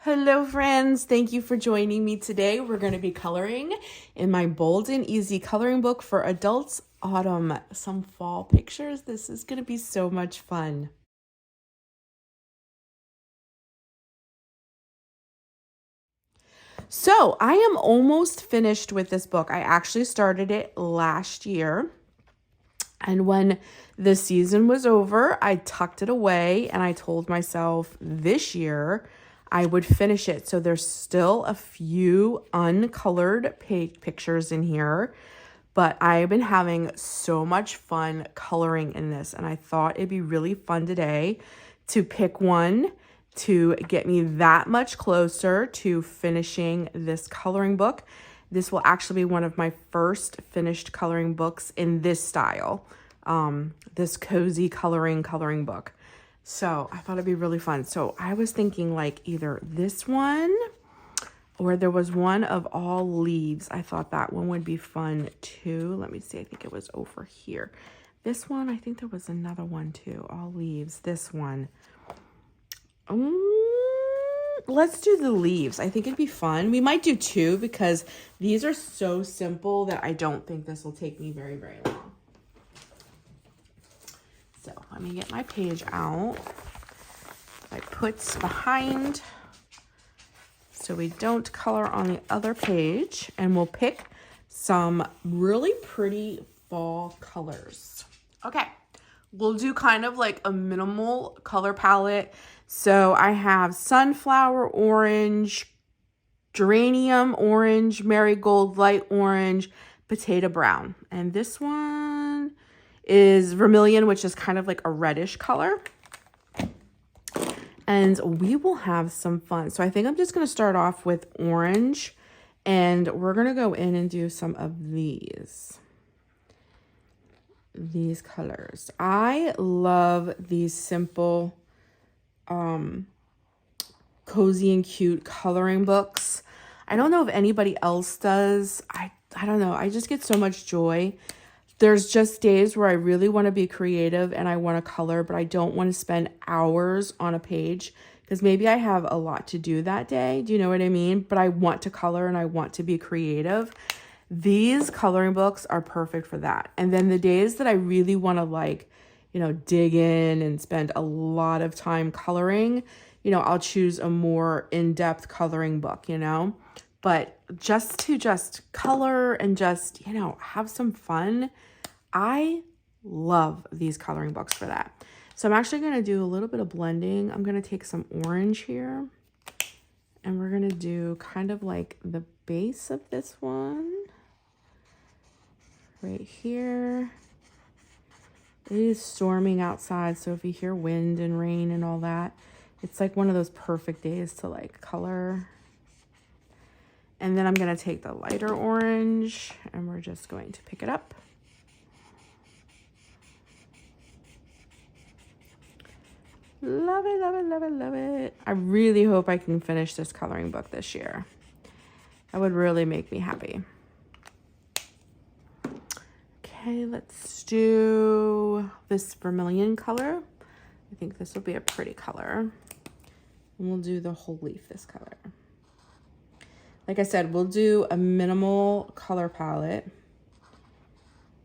Hello friends, thank you for joining me today. We're going to be coloring in my Bold and Easy coloring book for adults, Autumn. Some fall pictures. This is going to be so much fun. So I am almost finished with this book. I actually started it last year. And when the season was over, I tucked it away and I told myself this year I would finish it. So there's still a few uncolored pictures in here, but I've been having so much fun coloring in this. And I thought it'd be really fun today to pick one to get me that much closer to finishing this coloring book. This will actually be one of my first finished coloring books in this style, this cozy coloring book. So I thought it'd be really fun. So I was thinking like either this one or there was one of all leaves. I thought that one would be fun too. Let me see. I think it was over here. This one, I think there was another one too. All leaves. This one. Let's do the leaves. I think it'd be fun. We might do two because these are so simple that I don't think this will take me very, very long. So let me get my page out. I put behind so we don't color on the other page, and we'll pick some really pretty fall colors. Okay, we'll do kind of like a minimal color palette. So I have sunflower orange, geranium orange, marigold light orange, potato brown. And this one is vermilion, which is kind of like a reddish color. And we will have some fun. So I think I'm just going to start off with orange, and we're going to go in and do some of these colors. I love these simple cozy and cute coloring books. I don't know if anybody else does. I don't know. I just get so much joy. There's just days where I really want to be creative and I want to color, but I don't want to spend hours on a page because maybe I have a lot to do that day. Do you know what I mean? But I want to color and I want to be creative. These coloring books are perfect for that. And then the days that I really want to like, dig in and spend a lot of time coloring, I'll choose a more in-depth coloring book, But just to color and just, have some fun, I love these coloring books for that. So I'm actually going to do a little bit of blending. I'm going to take some orange here, and we're going to do kind of like the base of this one right here. It is storming outside, so if you hear wind and rain and all that, it's like one of those perfect days to like color. And then I'm going to take the lighter orange and we're just going to pick it up. Love it, love it, love it, love it. I really hope I can finish this coloring book this year. That would really make me happy. Okay, let's do this vermilion color. I think this will be a pretty color. And we'll do the whole leaf this color. Like I said, we'll do a minimal color palette.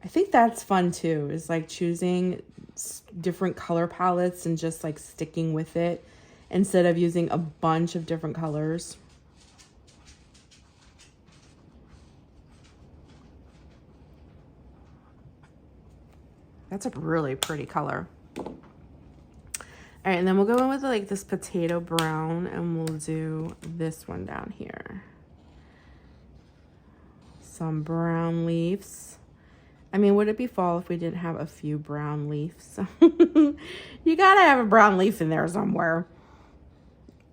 I think that's fun too, is like choosing different color palettes and just like sticking with it instead of using a bunch of different colors. That's a really pretty color. All right, and then we'll go in with like this potato brown, and we'll do this one down here. Some brown leaves. I mean, would it be fall if we didn't have a few brown leaves? You gotta have a brown leaf in there somewhere.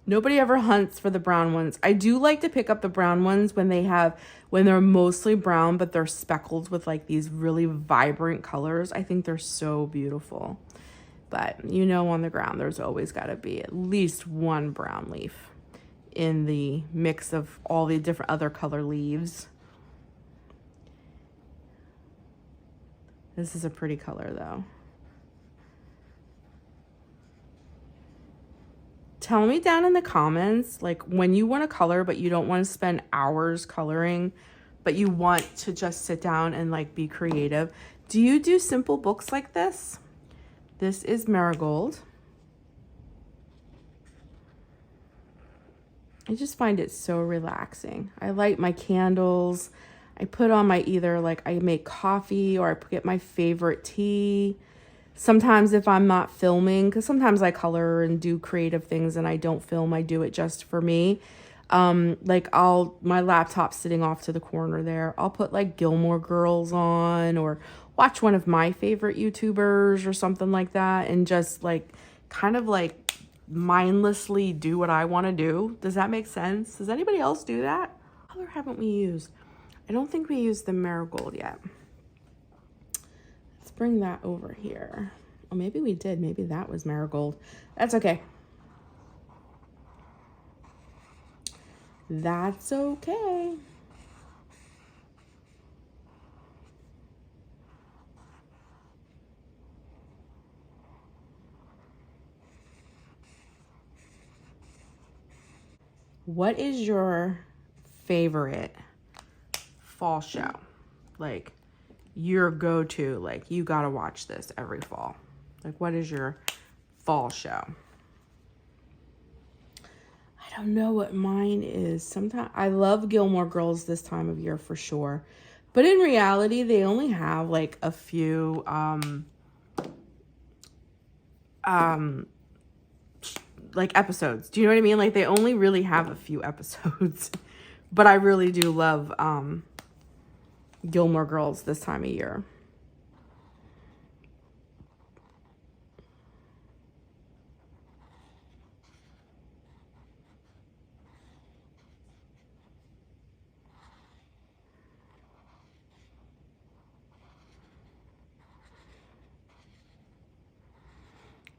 Nobody ever hunts for the brown ones. I do like to pick up the brown ones when they're mostly brown, but they're speckled with like these really vibrant colors. I think they're so beautiful. But on the ground, there's always got to be at least one brown leaf in the mix of all the different other color leaves. This is a pretty color though. Tell me down in the comments, like when you want to color, but you don't want to spend hours coloring, but you want to just sit down and like be creative. Do you do simple books like this? This is Marigold. I just find it so relaxing. I light my candles. I put on my either like I make coffee or I get my favorite tea. Sometimes if I'm not filming, because sometimes I color and do creative things and I don't film, I do it just for me. Like my laptop's sitting off to the corner there. I'll put like Gilmore Girls on or watch one of my favorite YouTubers or something like that and just like kind of like mindlessly do what I want to do. Does that make sense? Does anybody else do that? What color haven't we used? I don't think we used the Marigold yet. Let's bring that over here. Oh, maybe we did. Maybe that was Marigold. That's okay. That's okay. What is your favorite fall show? Like your go-to, like you gotta watch this every fall. Like what is your fall show? I don't know what mine is. Sometimes I love Gilmore Girls this time of year for sure. But in reality, they only have like a few like episodes. Do you know what I mean? Like they only really have a few episodes. But I really do love Gilmore Girls this time of year.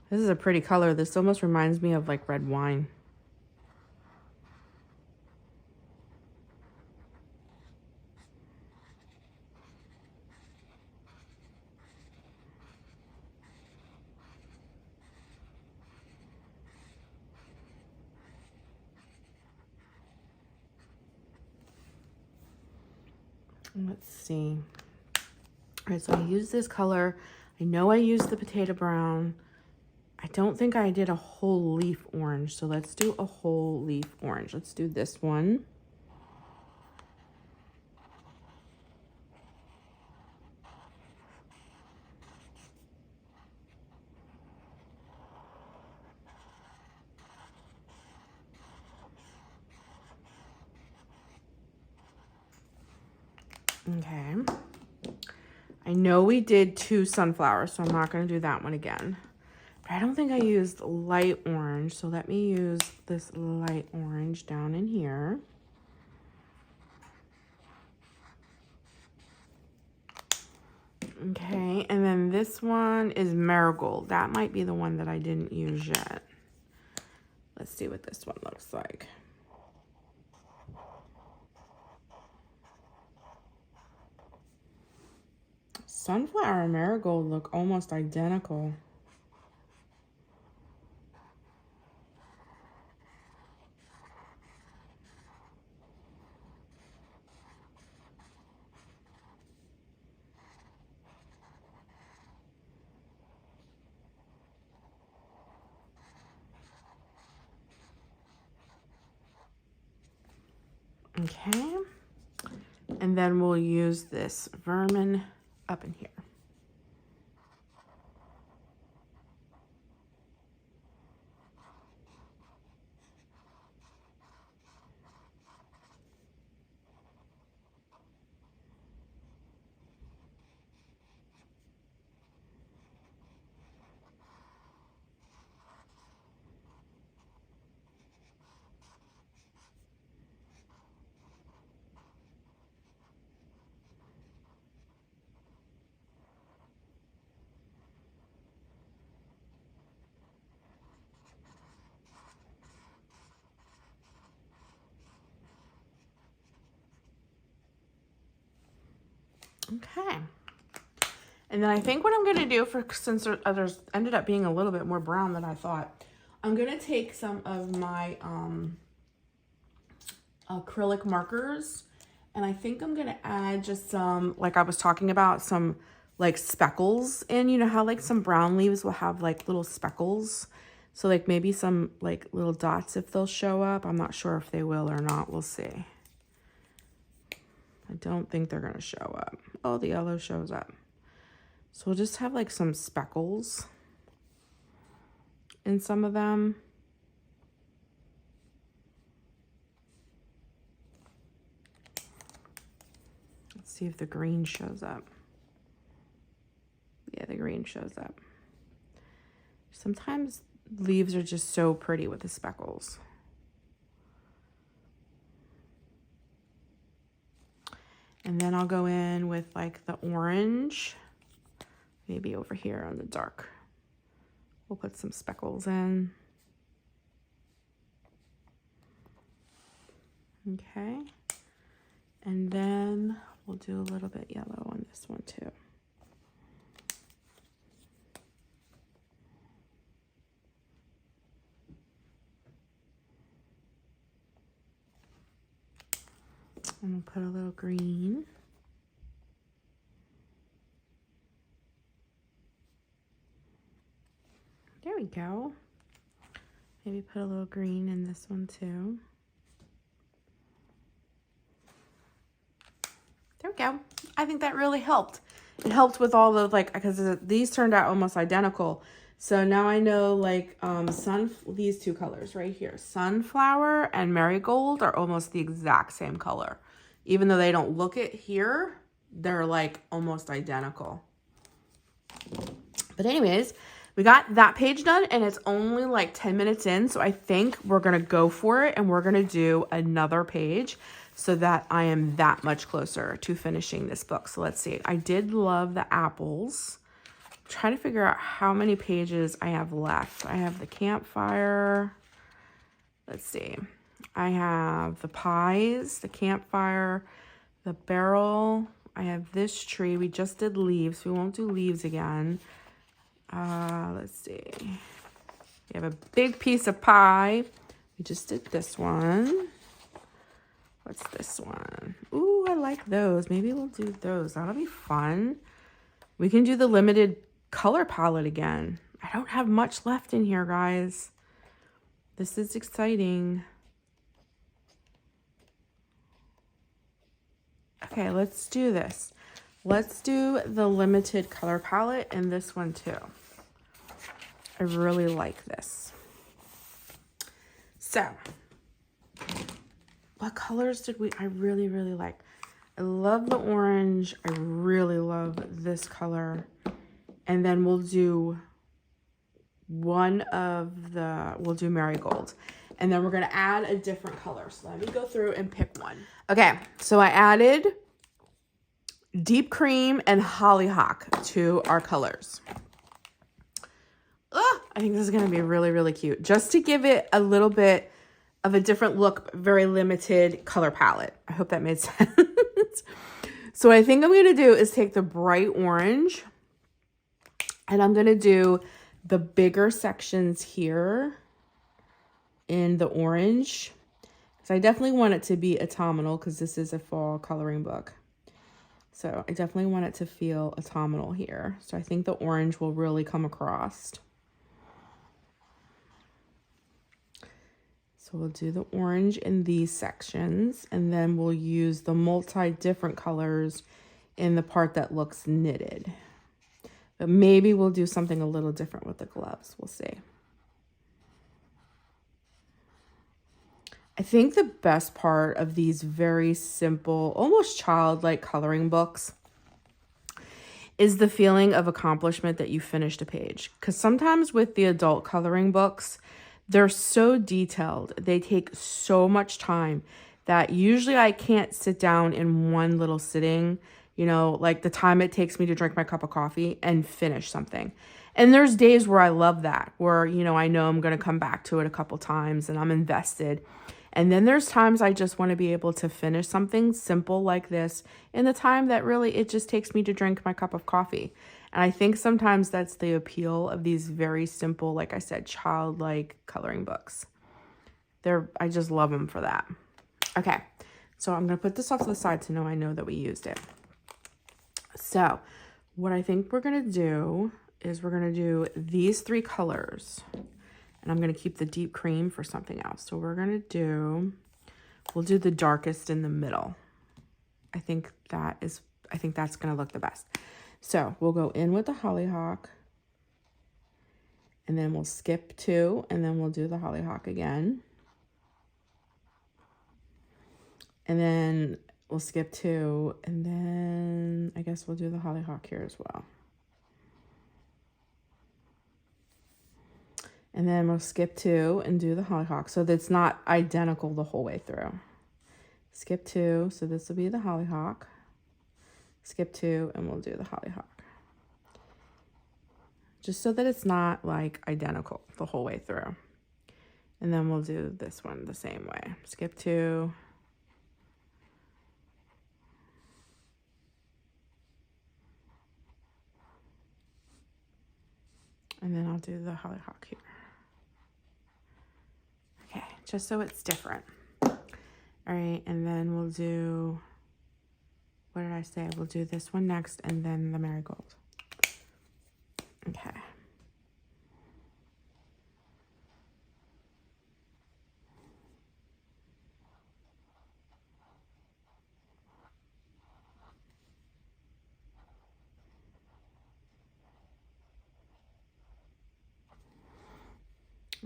This is a pretty color. This almost reminds me of like red wine. Let's see. All right, so I used this color. I know I used the potato brown. I don't think I did a whole leaf orange, so let's do a whole leaf orange. Let's do this one. Okay. I know we did 2 sunflowers, so I'm not going to do that one again. But I don't think I used light orange, so let me use this light orange down in here. Okay, and then this one is Marigold. That might be the one that I didn't use yet. Let's see what this one looks like. Sunflower and Marigold look almost identical. Okay, and then we'll use this vermin up in here. Okay. And then I think what I'm going to do, since others ended up being a little bit more brown than I thought, I'm going to take some of my acrylic markers, and I think I'm going to add just some, like I was talking about, some like speckles in. You know how like some brown leaves will have like little speckles? So like maybe some like little dots if they'll show up. I'm not sure if they will or not. We'll see. I don't think they're going to show up. Oh, the yellow shows up. So we'll just have like some speckles in some of them. Let's see if the green shows up. Yeah, the green shows up. Sometimes leaves are just so pretty with the speckles. And then I'll go in with like the orange, maybe over here on the dark. We'll put some speckles in. Okay. And then we'll do a little bit yellow on this one too. I'm gonna put a little green. There we go. Maybe put a little green in this one too. There we go. I think that really helped. It helped with all the like, because these turned out almost identical. So now I know like these two colors right here, sunflower and marigold, are almost the exact same color. Even though they don't look it here, they're like almost identical. But anyways, we got that page done and it's only like 10 minutes in. So I think we're going to go for it and we're going to do another page so that I am that much closer to finishing this book. So let's see. I did love the apples. I'm trying to figure out how many pages I have left. I have the campfire. Let's see. I have the pies, the campfire, the barrel. I have this tree. We just did leaves. We won't do leaves again. Let's see. We have a big piece of pie. We just did this one. What's this one? Ooh, I like those. Maybe we'll do those. That'll be fun. We can do the limited color palette again. I don't have much left in here, guys. This is exciting. Okay, let's do this. Let's do the limited color palette in this one too. I really like this. So, what colors did I really, really like? I love the orange. I really love this color. And then we'll do we'll do marigold. And then we're going to add a different color. So let me go through and pick one. Okay, so I added deep cream and hollyhock to our colors. I think this is going to be really, really cute. Just to give it a little bit of a different look, very limited color palette. I hope that made sense. So what I think I'm going to do is take the bright orange and I'm going to do the bigger sections here in the orange. So I definitely want it to be autumnal because this is a fall coloring book. So I definitely want it to feel autumnal here. So I think the orange will really come across. So we'll do the orange in these sections and then we'll use the different colors in the part that looks knitted. But maybe we'll do something a little different with the gloves. We'll see. I think the best part of these very simple, almost childlike coloring books is the feeling of accomplishment that you finished a page. Because sometimes with the adult coloring books, they're so detailed. They take so much time that usually I can't sit down in one little sitting, you know, like the time it takes me to drink my cup of coffee and finish something. And there's days where I love that, where, you know I'm going to come back to it a couple times and I'm invested. And then there's times I just want to be able to finish something simple like this in the time that really it just takes me to drink my cup of coffee. And I think sometimes that's the appeal of these very simple, like I said, childlike coloring books. I just love them for that. Okay, so I'm going to put this off to the side so I know that we used it. So what I think we're going to do is we're going to do these 3 colors. And I'm going to keep the deep cream for something else. So we'll do the darkest in the middle. I think that's going to look the best. So we'll go in with the hollyhock. And then we'll skip 2. And then we'll do the hollyhock again. And then we'll skip 2. And then I guess we'll do the hollyhock here as well. And then we'll skip 2 and do the hollyhock. So that's not identical the whole way through. Skip 2, so this will be the hollyhock. Skip 2, and we'll do the hollyhock. Just so that it's not like identical the whole way through. And then we'll do this one the same way. Skip 2. And then I'll do the hollyhock here. Okay, just so it's different. All right, and then we'll do, what did I say? We'll do this one next and then the marigold. Okay.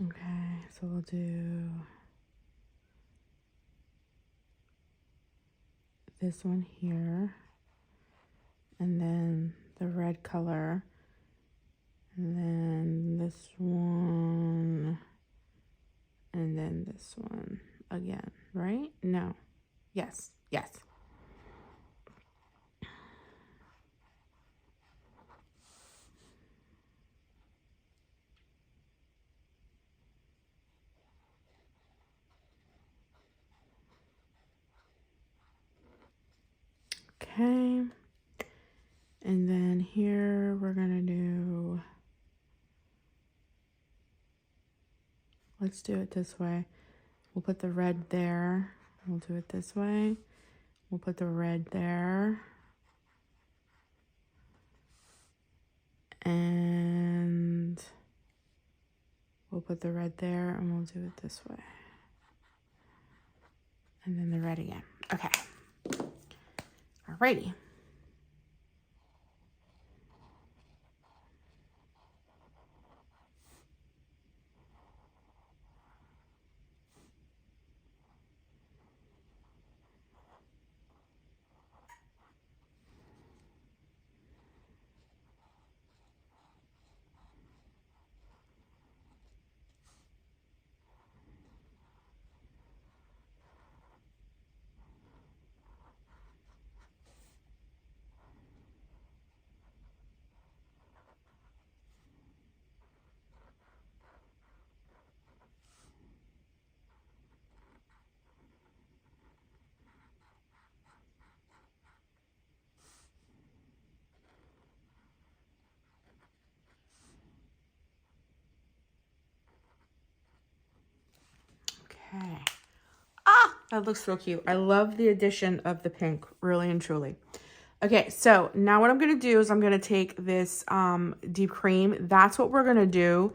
Okay, so we'll do this one here, and then the red color, and then this one, and then this one again, right? No. Yes, yes. Okay, and then here we're gonna do, let's do it this way. We'll put the red there. We'll do it this way. We'll put the red there. And we'll put the red there, and we'll do it this way. And then the red again. Okay. Alrighty. Okay. Ah, that looks so cute. I love the addition of the pink, really and truly. Okay, so now what I'm going to do is I'm going to take this deep cream. That's what we're going to do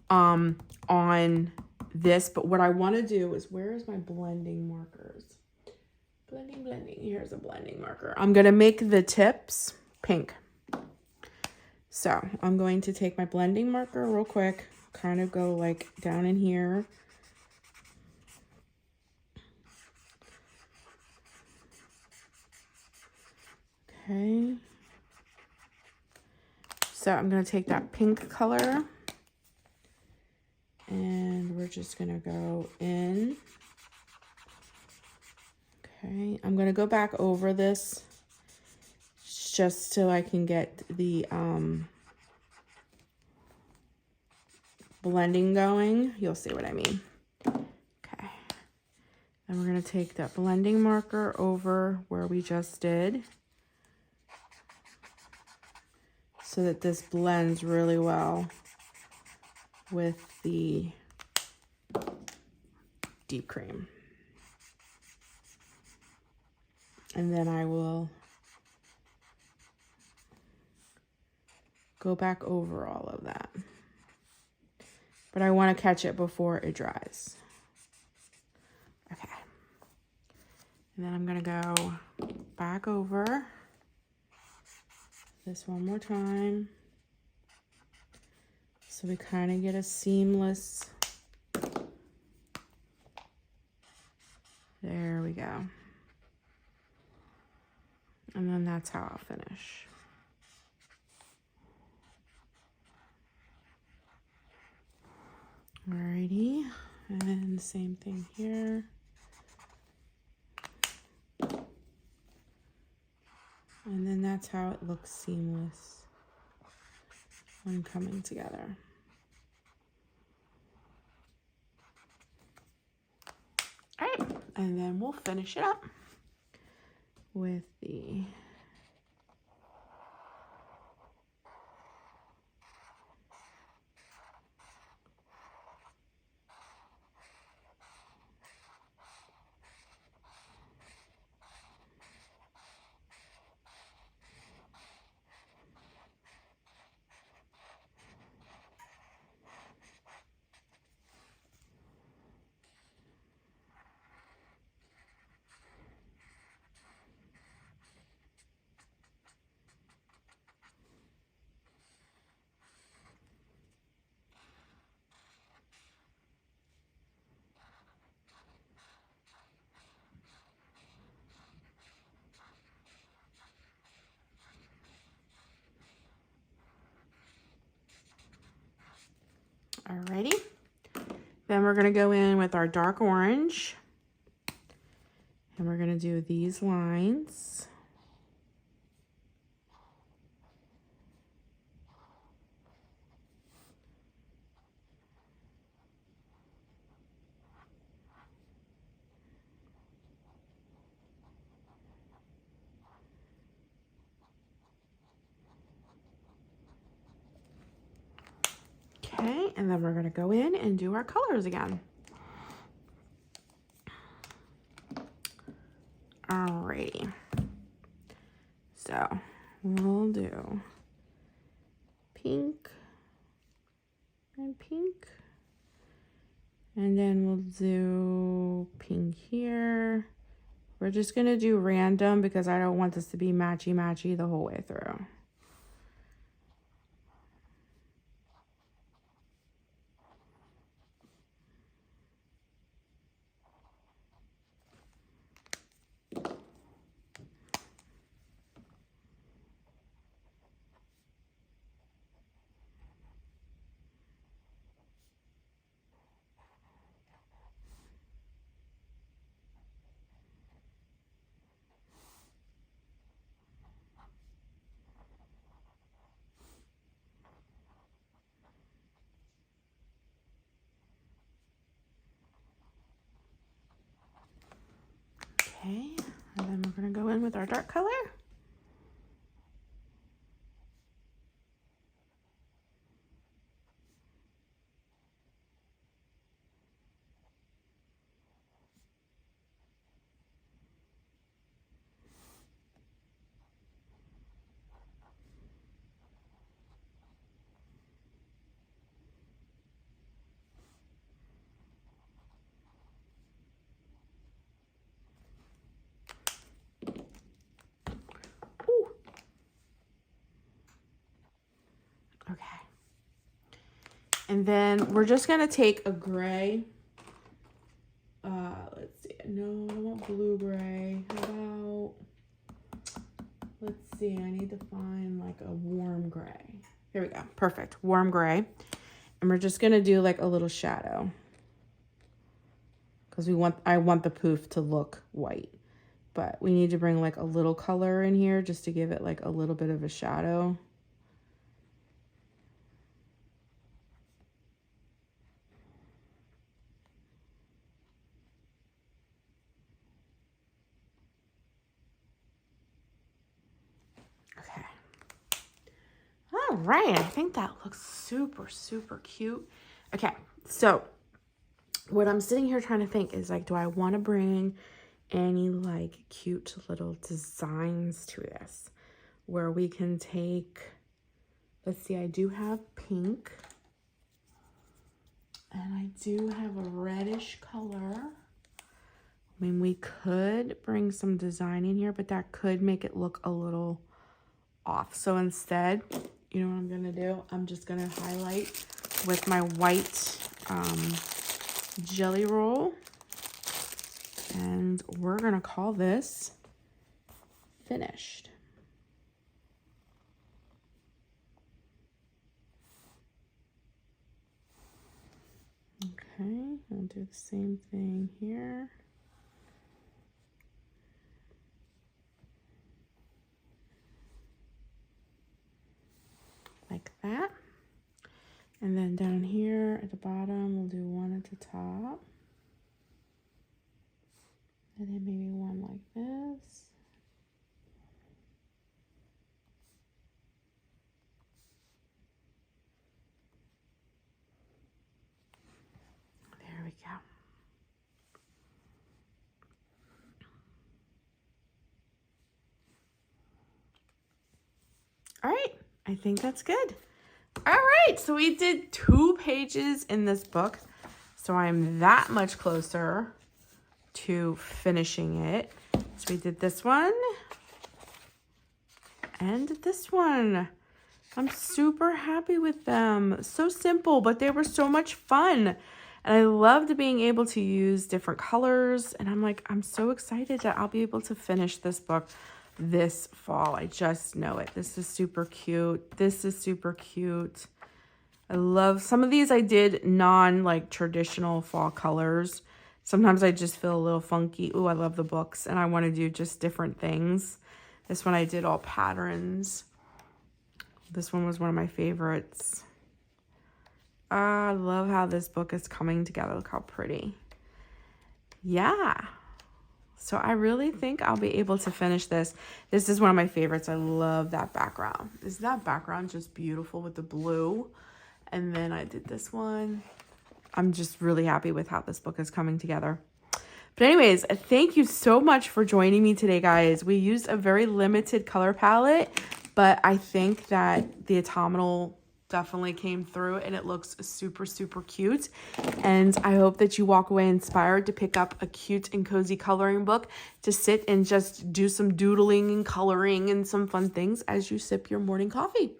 on this. But what I want to do is, where is my blending markers? Blending. Here's a blending marker. I'm going to make the tips pink. So I'm going to take my blending marker real quick, kind of go like down in here. Okay. So I'm going to take that pink color and we're just going to go in. Okay. I'm going to go back over this just so I can get the blending going. You'll see what I mean. Okay. Then we're going to take that blending marker over where we just did. so that this blends really well with the deep cream. And then I will go back over all of that. But I want to catch it before it dries. Okay. And then I'm going to go back over this one more time. So we kind of get a seamless. There we go. And then that's how I'll finish. Alrighty, and same thing here. And then that's how it looks seamless when coming together. All right, and then we'll finish it up with the alrighty. Then we're gonna go in with our dark orange and we're gonna do these lines. Okay, and then we're gonna go in and do our colors again. Alrighty. So we'll do pink and pink. And then we'll do pink here. We're just gonna do random because I don't want this to be matchy-matchy the whole way through. Okay, and then we're gonna go in with our dark color. Okay. And then we're just gonna take a gray. Let's see. No, I don't want blue gray. How about, let's see, I need to find like a warm gray. Here we go. Perfect. Warm gray. And we're just gonna do like a little shadow. Because I want the poof to look white. But we need to bring like a little color in here just to give it like a little bit of a shadow. All right, I think that looks super, super cute. Okay, so what I'm sitting here trying to think is like, do I want to bring any like cute little designs to this where we can take, let's see, I do have pink and I do have a reddish color. I mean, we could bring some design in here, but that could make it look a little off. So instead, you know what I'm gonna do? I'm just gonna highlight with my white jelly roll, and we're gonna call this finished. Okay, we'll do the same thing here. Like that. And then down here at the bottom, we'll do one at the top. And then maybe one like this. There we go. All right, I think that's good. All right, so we did 2 pages in this book. So I'm that much closer to finishing it. So we did this one and this one. I'm super happy with them. So simple, but they were so much fun. And I loved being able to use different colors. And I'm like, I'm so excited that I'll be able to finish this book this fall. I just know it. This is super cute. This is super cute. I love some of these. I did like traditional fall colors. Sometimes I just feel a little funky. Ooh, I love the books and I want to do just different things. This one I did all patterns. This one was one of my favorites. I love how this book is coming together. Look how pretty. Yeah. So I really think I'll be able to finish this. This is one of my favorites. I love that background. Isn't that background just beautiful with the blue? And then I did this one. I'm just really happy with how this book is coming together. But anyways, thank you so much for joining me today, guys. We used a very limited color palette, but I think that the autumnal definitely came through and it looks super, super cute. And I hope that you walk away inspired to pick up a cute and cozy coloring book to sit and just do some doodling and coloring and some fun things as you sip your morning coffee.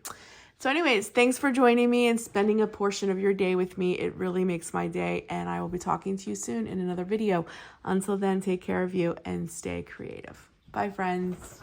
So anyways, thanks for joining me and spending a portion of your day with me. It really makes my day, and I will be talking to you soon in another video. Until then, take care of you and stay creative. Bye, friends.